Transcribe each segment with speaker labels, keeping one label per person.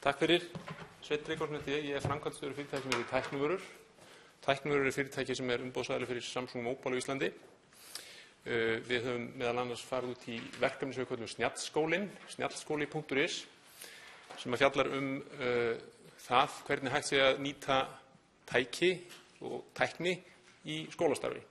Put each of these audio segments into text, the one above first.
Speaker 1: Takk fyrir. Sveinn Reykholm heiti ég. Ég framkvæmdastjóri fyrirtæki sem heitir Tæknivörur. Tæknivörur fyrirtæki sem umboðsaðili fyrir Samsung Mobile á Íslandi. Við höfum meðal annars farið út í verkefni sem við köllum Snjallskólinn, snjallskóli.is, sem fjallar það hvernig hægt sé að nýta tæki og tækni í skólastarfi.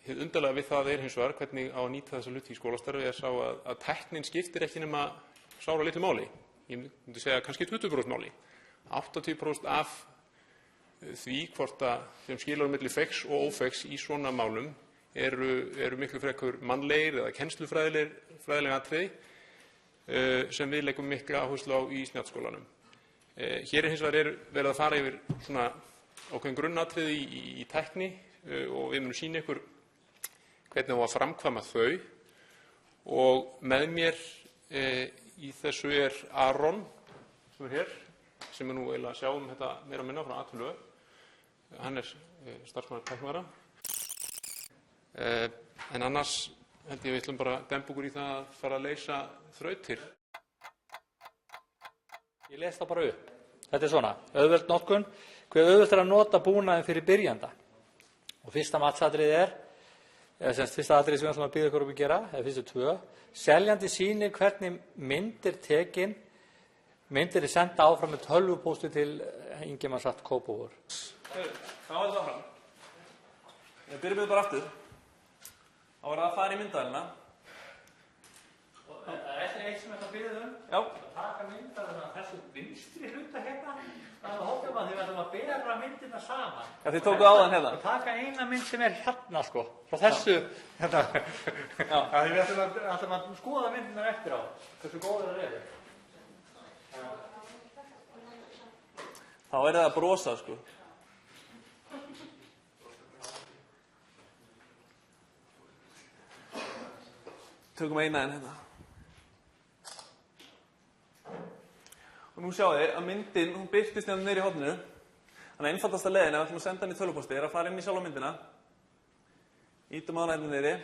Speaker 1: Hið undarlega við það hins vegar hvernig á að nýta þessa hluti í skólastarfi sá að tæknin skiptir ekki nema sára litlu máli. Ég myndi segja kannski 20% máli. 80% af því hvort að þeim skilur milli feigs og ófeigs í svona málum eru miklu frekar mannlegir eða kennslufræðileg atriði sem við leggjum mikla áherslu á í snjallskólanum. Hér hins vegar verið að fara yfir svona ákveðin grunnatriði í tækni og við munum sýna ykkur hvernig á að framkvæma þau og með mér í þessu Aron sem hér, sem nú eiginlega að sjá þetta meira og minna frá A til Ö. Hann starfsmaður tæknivara. En annars held ég við ætlum bara að demba okkur í það að fara að leysa þrautir.
Speaker 2: Ég les það bara upp. Þetta svona, auðveld notkun. Hve auðvelt að nota búnaðinn fyrir byrjanda. Og fyrsta matsatriði fyrsta atriði sem við ætlum að býða ykkur að gera, fyrstu 2. Seljandi sýnir hvernig myndir senda áfram með tölvupósti til Ingimarsat Kópavogur.
Speaker 3: Hvað var þetta áfram? Ég byrjum við bara aftur. Þá var það að fara í myndavélina.
Speaker 2: Það eitt sem þetta byrjuðum.
Speaker 3: Já.
Speaker 2: Að taka myndavél þessu vinstri hluta hérna. Það hóttum að þið verðum að bera myndina saman.
Speaker 3: Já, þið tókuð áðan hérna.
Speaker 2: Og taka eina mynd sem hérna sko. Frá þessu. Hérna. Já. Við ætlum að skoða myndinar eftir á. Hversu góður það eru.
Speaker 3: Þá það að brosa sko. Tökum eina hérna. Og nú sjáu þið að myndin, hún birtist hérna niður í horninu. Þannig að einfaldasta leiðin ef við ætlum að senda hann í tölvupósti að fara inn í sjálfa myndina. Ítum á hana hérna niðri.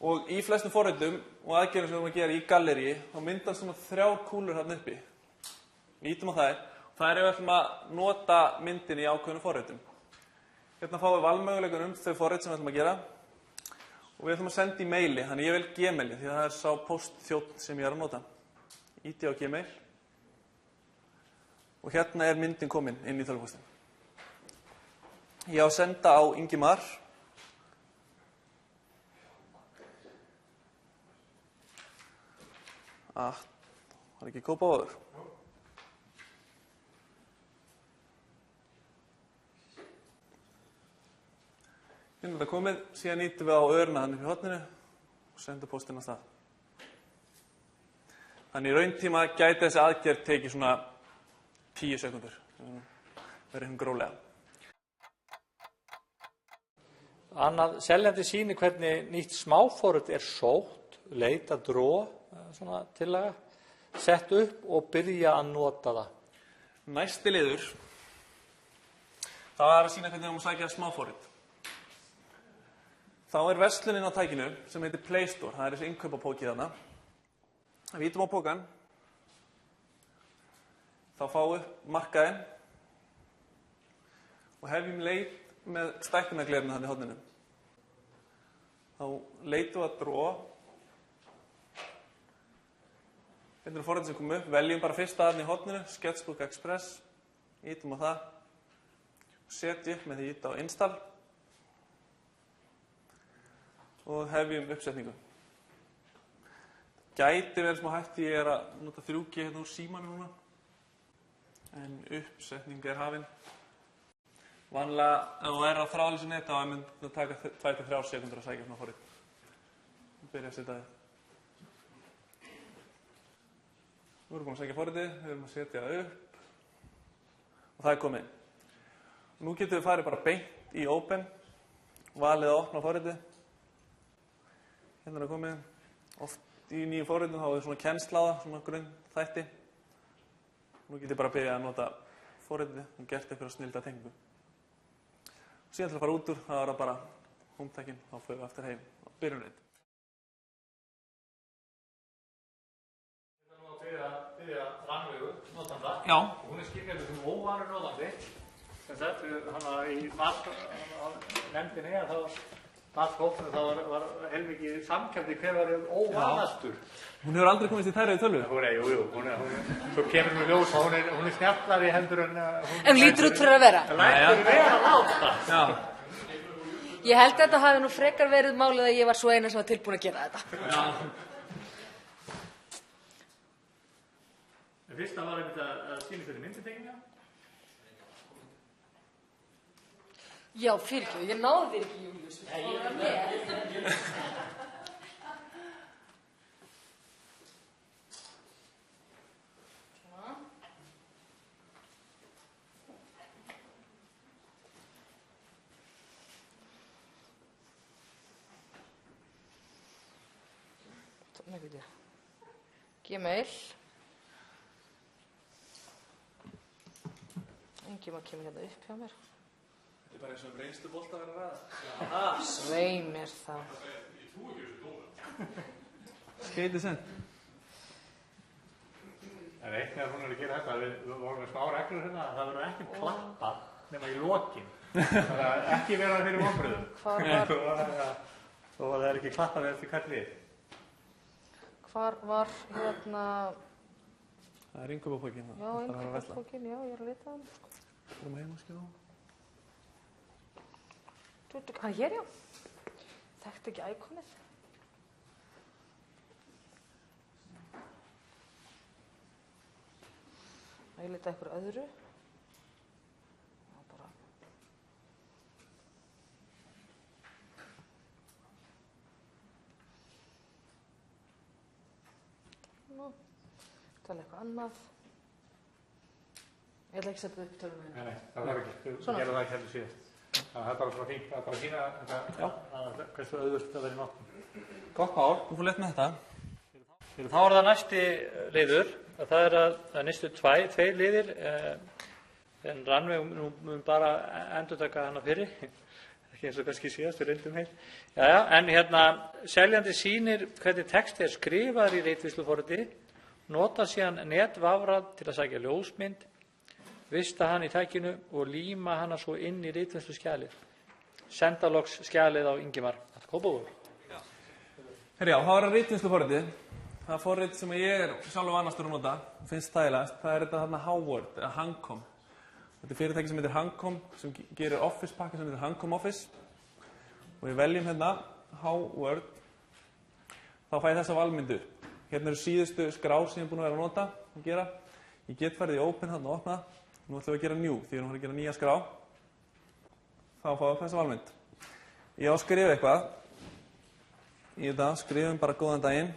Speaker 3: Og í flestum forritum og aðgerðum sem við erum að gera í galleríi þá myndast svona 3 kúlur hérna uppi. Við ítum á þær. Það ef við ætlum að nota myndin í ákveðnum forritum. Hérna fáum við valmöguleikum þau forrit sem við ætlum að gera. Og við ætlum að senda í maili, þannig ég vel Gmaili því það sá postþjónn sem ég að nota. Íti á Gmail. Og hérna myndin komin inn í tölvupóstin. Ég á að senda á Ingimar. Var ekki Kópavogur? Hérna þetta komið, síðan nýtum við á örna hann upp í horninu og senda póstinn á stað. Þannig í rauntíma gæti þessi aðgerð tekið svona 10 sekundur. Verið gróflega.
Speaker 2: Annað, seljandi sýnir hvernig nýtt smáforrit sótt, leita dró, svona tillaga, sett upp og byrja að nota það.
Speaker 3: Næsti liður, það að sýna hvernig við erum að sækja smáforrit. Þá verslunin á tækinu sem heitir Play Store, það þessi innkaupapóki þarna. Við ítum á pókan, þá fáum við markaðinn og hefjum leit með stækkunarglerinu þannig í horninu. Þá leitum við að dró. Hérna forritin sem kom upp, veljum bara fyrsta þarna í horninu, Sketchbook Express, ítum á það, setjum upp með því íta á Install og hefjum uppsetningu. Gæti verið smá hætti, ég að nota 3G hérna úr símanum núna, en uppsetning hafin. Vanlega, ef þú á þráðleysu neti, þá myndi það taka 2-3 sekundur að sækja svona forrit. Byrja að setja það. Nú erum við búin að sækja forritið, við erum að setja það upp og það komið inn. Nú getum við farið bara beint í Open, valið að opna forritið. Hérna það komið inn. Oft í nýjum forritum þá svona kennsláða, svona grunn þætti. Nú get ég bara byrjað að nota forritið og gert eitthvað snilda tengingu. Síðan til að fara út úr, það það bara hómtækin, þá förum við aftur heim og byrjum reynd. Já.
Speaker 2: Hún skilgreind sem óvanur notandi. Sem sagt, í nefndinni þá matsfólk, þá var heilmikið samkeppni hver var óvanastur.
Speaker 3: Hún hefur aldrei komist í tæru í tölvu?
Speaker 2: Jú, svo kemur hún ljós og hún snjallari heldur en...
Speaker 4: En lítur út fyrir að vera?
Speaker 2: Lætur vera láta.
Speaker 3: Já.
Speaker 4: Ég held að þetta hafi nú frekar verið málið að ég var svo eina sem var tilbúin að gera þetta.
Speaker 3: Já.
Speaker 2: Fyrst var einmitt að sýna fyrir myndateikninga.
Speaker 4: Já, fyrirgefðu, ég náði þér ekki, Júlíus. Nei, ég var með. Gmail. Engin maður kemur hérna upp hjá mér.
Speaker 3: Þetta er bara eins og reynstu bolta að vera ræða.
Speaker 4: Svei mér þá.
Speaker 3: Skeiti sent.
Speaker 2: Það er eitt með að hún er að gera þetta. Við vorum með smá reglur hérna að það verður ekki klappað nema í lokin. Það er ekki verið fyrir vonbrigðum. Þó að það er ekki klappað eftir hvert lið.
Speaker 4: Hvar var hérna...
Speaker 3: Það er innkauphókin.
Speaker 4: Já, innkauphókin, já, ég er að lita hann.
Speaker 3: Förum heim og skjóða.
Speaker 4: Hann er hér, já. Þekkti ekki íkonið. Ég lita eitthvað öðru. Já, bara... Tala eitthvað annað. Ég ætla ekki að setja upp tölum.
Speaker 2: Nei, það var ekki. Þú gerði það ekki heldur síðast. Það er bara svona fínt. Það er bara að sína hversu auðvöld það verið nokkuð. Gott mál.
Speaker 3: Þú fór lett með þetta.
Speaker 2: Þá er það næsti liður. Það er að næstu tveir liðir. En Rannveig mun bara endurtaka hana fyrir. Ekki eins og kannski síðast, við reyndum heil. Jæja, en hérna, seljandi sýnir hvernig texti er skrifaður í ritvísluforriti. Nota síðan netvafrað til að sækja ljósmynd, vista hann í tækinu og líma hana svo inn í ritvinnsluskjalið. Senda loks skjalið á Ingimar. Þetta er kópavöður.
Speaker 3: Herjá, það var að ritvinnsluforriti. Það er forrit sem ég er sjálfur vanastur að nota, finnst þægilegast. Það er þetta þarna Howard, eða Hancom. Þetta er fyrirtæki sem heitir Hancom, sem gerir Office pakka sem heitir Hancom Office. Og við veljum hérna Howard, þá fæ ég þessa valmyndu. Hérna eru síðustu skrár sem ég er búin að vera að nota og gera. Ég get farið í Open þarna og opna. Nú ætlum við að gera New, því við erum að fara að gera nýja skrá. Þá fáum við þessa valmynd. Ég á að skrifa eitthvað. Í þetta skrifum bara góðan daginn.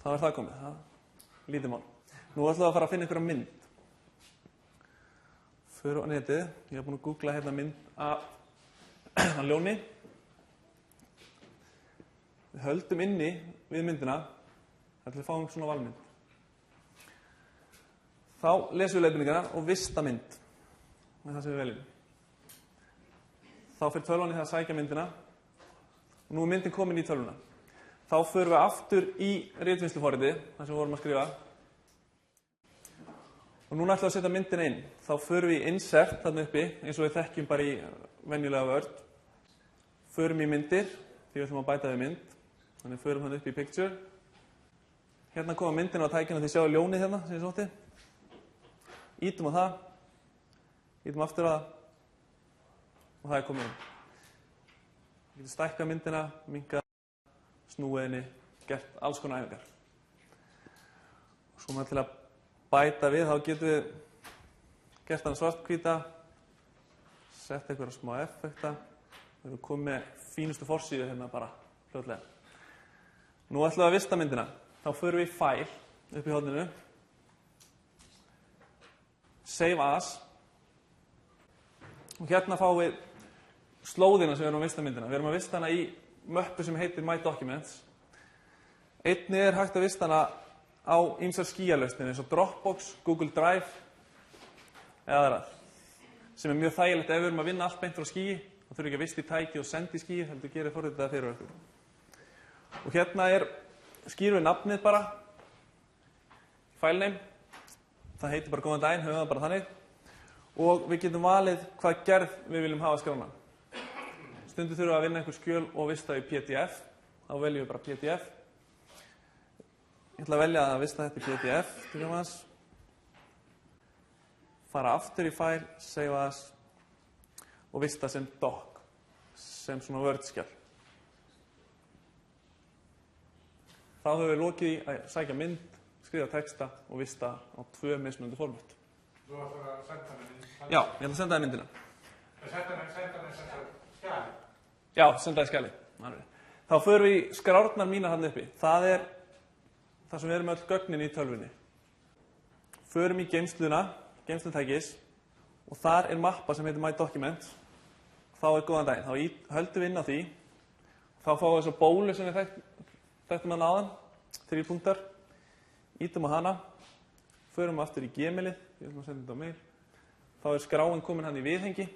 Speaker 3: Þá er það komið. Lítið mál. Nú ætlum við að fara að finna einhverja mynd. Förum á netið. Ég hef búin að googla hérna mynd af ljóni. Við höldum inni við myndina þar til við fáum svona valmynd. Þá lesum við leiðbeiningarnar og vista mynd með það sem við veljum. Þá fyrir tölvan í það að sækja myndina og nú er myndin komin í tölvuna. Þá förum við aftur í ritvinnsluforriti, þar sem við vorum að skrifa. Og núna ætlum við að setja myndina inn. Þá förum við í Insert þarna uppi, eins og við þekkjum bara í venjulega Word. Förum í myndir, því við ætlum að bæta við mynd. Þannig förum hann upp í Picture. Hérna koma myndina á tækinu, þið sjáu ljónið hérna sem ég sótti. Ítum á það. Ítum aftur á það. Og það er komið inn. Við getum stækkað myndina, minkað, snúið henni, gert alls konar æfingar. Og svo til að bæta við, þá getum við gert hann svarthvíta, sett einhverja smá effekta. Við erum komið með fínustu forsíðu hérna bara fljótlega. Nú ætlum við að vista myndina. Þá förum við í File upp í horninu. Save As. Og hérna fáum við slóðina sem við erum að vista myndina. Við erum að vista hana í möppu sem heitir My Documents. Einnig er hægt að vista hana á ýmsar skýjalausnir eins og Dropbox, Google Drive eða aðrar. Sem er mjög þægilegt ef við erum að vinna allt beint frá skýi. Það þurfum ekki að vista í tæki og senda í skýi, heldur gerir forritið það fyrir okkur. Og hérna er skýrum við nafnið bara, file name, það heitir bara góðan daginn, höfum það bara þannig, og við getum valið hvað gerð við viljum hafa skrána. Stundum þurfum við að vinna einhver skjöl og vista í PDF, þá veljum við bara PDF. Ég ætla að velja að vista þetta í PDF, til dæmis. Fara aftur í file, save as og vista sem doc, sem svona Word-skjal. Þá höfum við lokið í að sækja mynd, skrifa texta og vista á 2 mismunandi format.
Speaker 5: Þú ætlar að senda henni mynd?
Speaker 3: Já, ég ætla að senda það myndina.
Speaker 5: Senda henni skjali?
Speaker 3: Já, senda það skjali. Þá förum við í skrárnar mínar hann uppi. Það er það sem við erum öll gögnin í tölvunni. Förum í geymsluna, geymslutækis, og þar er mappa sem heitir My Document. Þá er góðan daginn. Þá höldum við inn á því. Þá fáum við þessa bólu sem við þekktum að náðan, 3 punktar. Ítum á hana. Förum aftur í Gmailið. Ég ætlum að senda þetta á mail. Þá er skráin komin hann í viðhengi.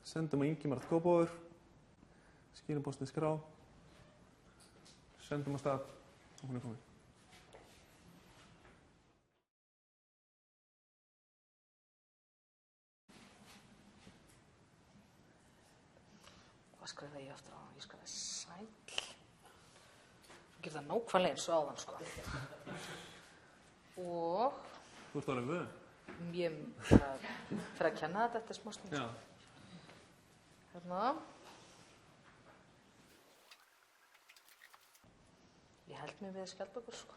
Speaker 3: Sendum á Ingimar Kópavogur. Skýrum postið skrá. Sendum á stað og hún er komin.
Speaker 4: Hvað skrifa ég aftur á? Ég skrifa sæll. Ég ger það nákvæmlega eins og áðan, sko. Og
Speaker 3: Þú ert orðin vön?
Speaker 4: ég fer að kenna þetta eftir smá stund.
Speaker 3: Já.
Speaker 4: Hérna. Ég held mig við skjaldbökur, sko.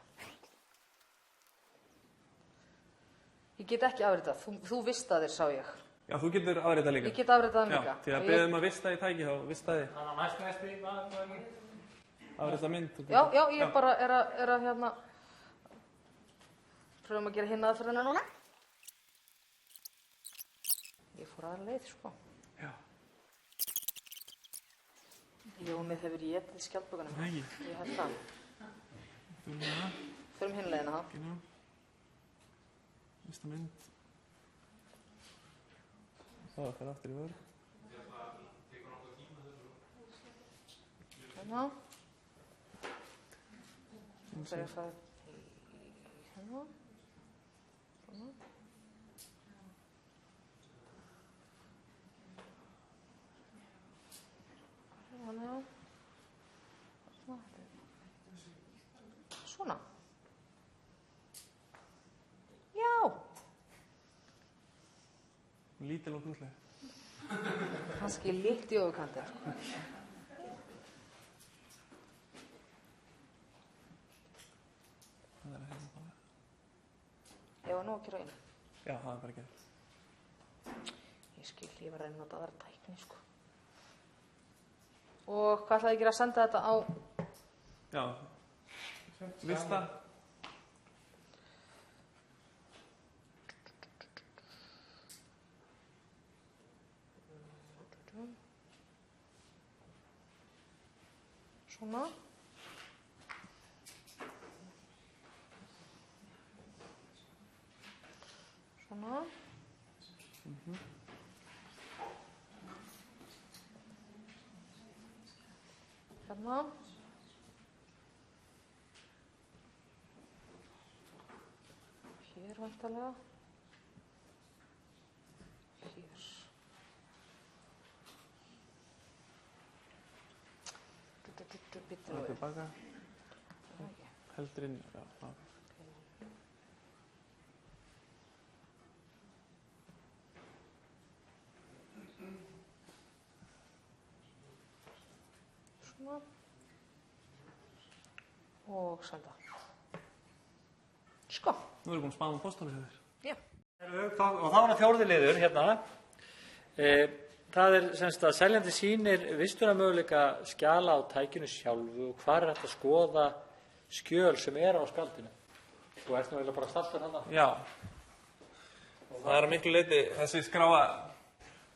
Speaker 4: Ég get ekki afritað. Þú vistaðir, sá ég.
Speaker 3: Já, þú getur afritað líka.
Speaker 4: Ég get afritað líka.
Speaker 3: Já, því að beðum að vista í tæki, þá vistaði.
Speaker 2: Þannig að næst í maður.
Speaker 3: Afritað mynd.
Speaker 4: Já, ég bara er að hérna pröfum að gera hinn aðferðina núna. Ég fór aðra leið, sko.
Speaker 3: Já.
Speaker 4: Jómið hefur étið skjaldbökunum.
Speaker 3: Nei.
Speaker 4: Ég held það. Förum hinn leiðina, þá.
Speaker 3: Gina. Vista mynd. Þá er það aftur í vörð.
Speaker 4: Hérna. Það er að fara hérna. Svona. Hérna. Svona. Já.
Speaker 3: Lítil og krútleg.
Speaker 4: Kannski líkt í ofurkantir.
Speaker 3: Það er að hérna bara.
Speaker 4: Ég var nú að gera inn.
Speaker 3: Já, það er bara ekki.
Speaker 4: Ég skil, ég var að reyna að nota aðra tækni, sko. Og hvað ætlaði ég að gera að senda þetta á?
Speaker 3: Já. Vista.
Speaker 4: Svona. Svona. Hérna. Hér væntanlega. Hér. Bittu
Speaker 3: Það er tilbaka. Heldur inn. Já, já.
Speaker 4: Svona. Og senda. Sko.
Speaker 3: Nú erum við búin að spána póstunum hjá þér.
Speaker 4: Já.
Speaker 2: Og þá er það 4. liður hérna. Það er semst að seljandi sýnir vistunarmöguleika skjala á tækinu sjálfu og hvar er þetta að skoða skjöl sem er á skjaldinu. Þú ert nú eiginlega bara stalltur hana.
Speaker 3: Já. Og það er að miklu leyti þessi skráa.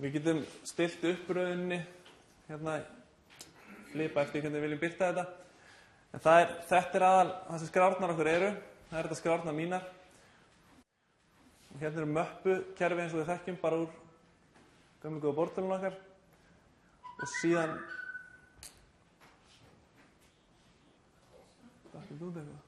Speaker 3: Við getum stilt upp rauninni hérna flipa eftir hvernig við viljum birta þetta. En þetta er aðal, það sem skrárnar okkur eru. Það er þetta skrárnar mínar. Og hérna eru möppukerfi eins og við þekkjum bara úr gömlu góða bortölunum okkar. Og síðan Takk út eitthvað.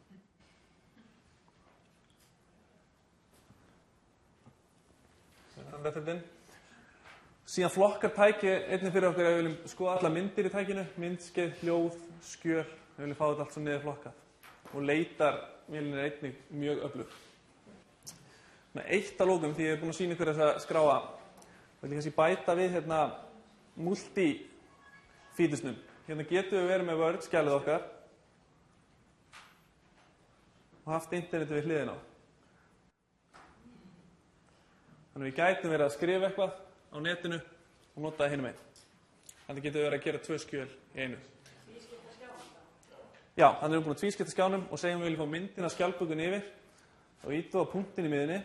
Speaker 3: Síðan flokkar tæki einnig fyrir okkur að við viljum skoða alla myndir í tækinu, myndskeið, hljóð, skjöl, við viljum fá þetta allt svo niður flokkað. Og leitarvélin er einnig mjög öflug. Með eitt að lókum, því ég er búinn að sýna ykkur þessa skráa, vil ég kannski bæta við hérna multi-fítusnum. Hérna getum við verið með Word, skjalið okkar, og haft interneti við hliðina á. Þannig við gætum verið að skrifa eitthvað á netinu og nota það hinum einn. Þannig getum við verið að gera 2 skjöl í einu. Já, þannig erum við búin að tvískipta skjánum og segjum við viljum fá myndina af skjaldbökunni yfir og ítum á punktin í miðunni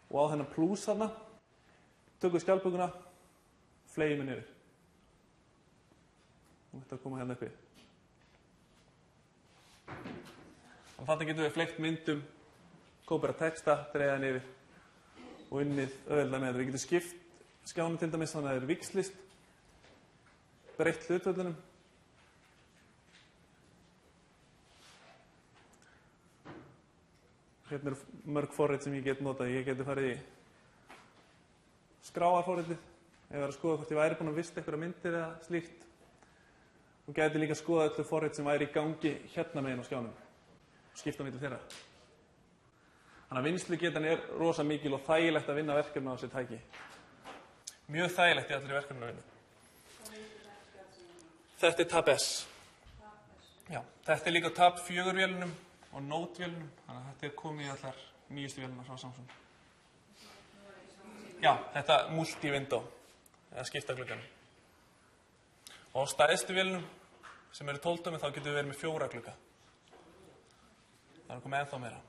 Speaker 3: og á þennan plús þarna, tökum við skjaldbökuna, flegjum henni yfir. Og þetta koma hérna uppi. Þannig getum við fleygt myndum, kópera texta, dreiða henni yfir og unnið auðveldlega með þetta. Við getum skipt skjánum til dæmis þannig að það er víxlist, breytt hlutvöldunum. Hérna eru mörg forrit sem ég get notað. Ég geti farið í skráarforritið ef ég var að skoða hvort ég væri búinn að vista einhverja myndir eða slíkt. Og geti líka skoða öllu forrit sem væri í gangi hérna megin á skjánum. Skipta milli þeirra. Þannig að vinnslugetan er rosa mikil og þægilegt að vinna verkefni á þessu tæki. Mjög þægilegt í allri verkefni að vinna. Þetta er Tab S. Já, þetta er líka Tab 4-vélunum og Note-vélunum. Þannig að þetta er komið í allar nýjustu véluna frá Samsung. Já, þetta multi-window, eða skiptaglugganum. Og á stærstu vélunum, sem eru 12 tómur, þá getum við verið með 4 glugga. Það er komið ennþá meira.